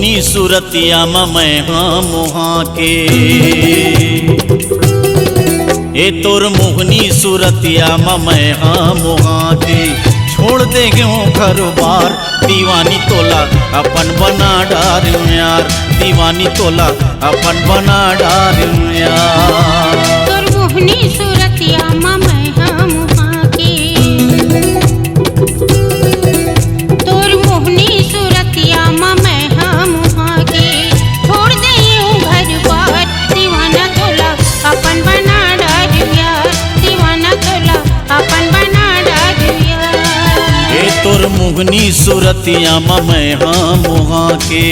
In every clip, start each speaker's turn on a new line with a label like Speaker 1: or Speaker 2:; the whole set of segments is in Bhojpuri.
Speaker 1: मोहनी सूरतिया मैं हाँ मुहा के। ए तोर मोहनी सूरतिया मैं हाँ मुहा के। छोड़ दे क्यों घर बार दीवानी तोला अपन बना डार यार, दीवानी तोला अपन बना डार यार।
Speaker 2: तोर मोहनी सूरतिया मैं हाँ मुहा के। तोर मोहनी सूरतिया मैं हाँ मुहा के। छोड़ दे यूं घर बार दीवाना तोला अपन बना डार यार, दीवाना तोला अपन बना डार यार।
Speaker 1: ए तोर मोहनी सूरतिया मैं हाँ मुहा के।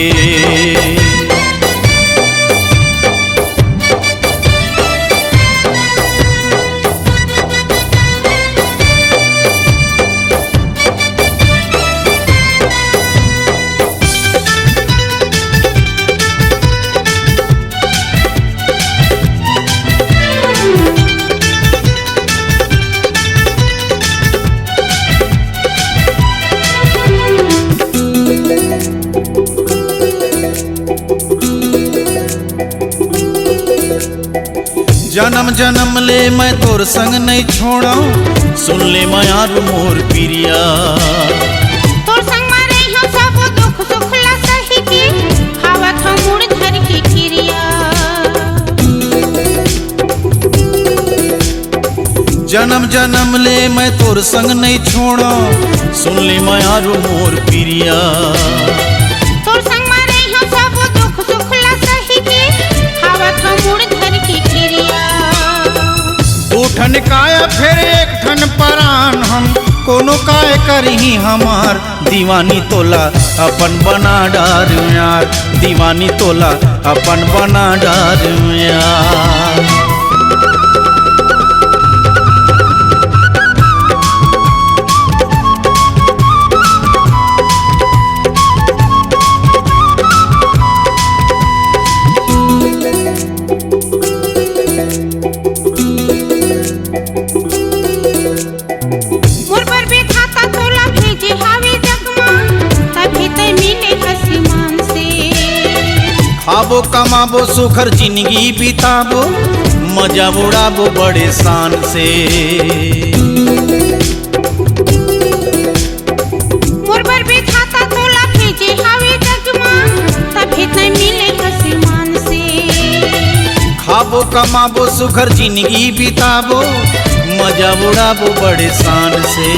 Speaker 1: जन्म जन्म ले मैं तोर संग नहीं छोड़ा, सुन ले मायार मोर पिरिया।
Speaker 2: तोर संग मारे हम सब दुख सुख ला सही की, खावत हम मुड़ धर की खिरिया।
Speaker 1: जन्म जन्म ले मैं तोर संग नहीं छोड़ा, सुन ले मायार मोर पिरिया।
Speaker 2: तोर संग मारे हम सब दुख सुख ला सही की, खावत हम मुड़ धर की खिरिया।
Speaker 1: दो ठन काया फिर एक ठन परान, हम कोनो काय करही हमार, दीवानी तोला अपन बना डार यार, दीवानी तोला अपन बना डार यार। खाबो कमाबो सुखर जिंदगी बिताबो, मजा उड़ाबो बड़े शान से।
Speaker 2: मुरबर भी खाता तोला भेजे हवे जगमा, तभी तय मिले आसमान से।
Speaker 1: खाबो कमाबो सुखर जिंदगी बिताबो, मजा उड़ाबो बड़े शान से।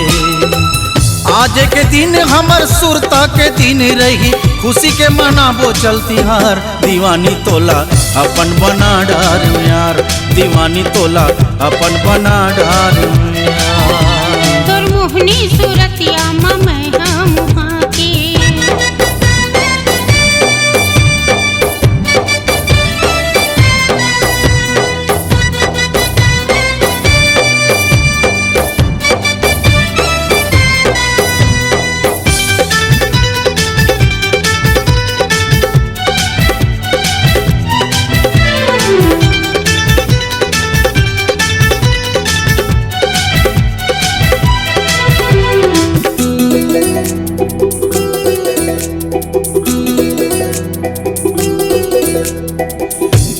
Speaker 1: आज के दिन हमर सुरता के दिन रही, खुशी के मनाबो चलती हार, दीवानी तोला अपन बना डार यार, दीवानी तोला अपन बना डार यार।
Speaker 2: तोर मोहनी सूरतिया मैं हाँ मुहा के।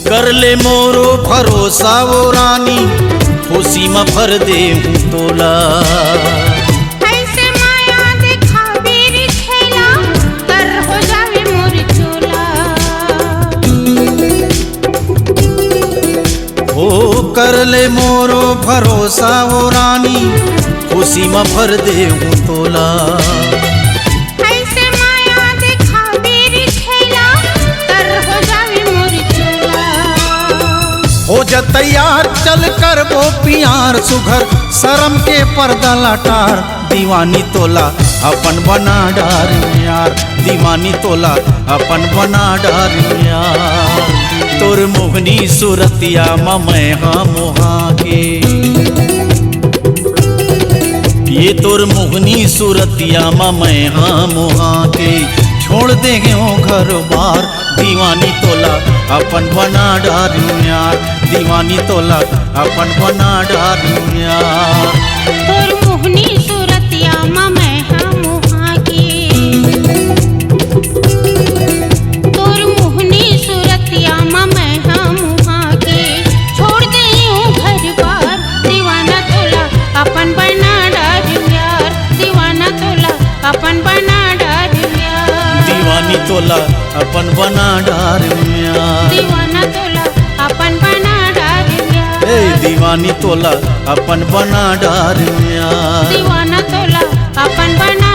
Speaker 1: कर ले मोरो भरोसा वो रानी, खुशी में भर दे हूँ तोला।
Speaker 2: ऐसे माया देखा बेरी छेला, कर हो जावे मोर चोला।
Speaker 1: हो कर ले मोरो भरोसा वो रानी, खुशी में भर दे हूँ तोला। हो जा तैयार चल कर वो प्यार सुघर, शर्म के पर्दा लटार, दीवानी तोला अपन बना डार यार, दीवानी तोला अपन बना डार यार। तोर मोहनी सूरतिया मैं हाँ मुहा के। ये तोर मोहनी सूरतिया मैं हाँ मुहा के। छोड़ दे घर बार, दीवानी तोला अपन बना डार यार, दीवानी तोला अपन बना डार यार।
Speaker 2: तोर मोहनी सूरतिया मैं हाँ मुहा के।
Speaker 1: रानी तोला अपन बना डार प्यार।
Speaker 2: दीवाना तोला अपन बना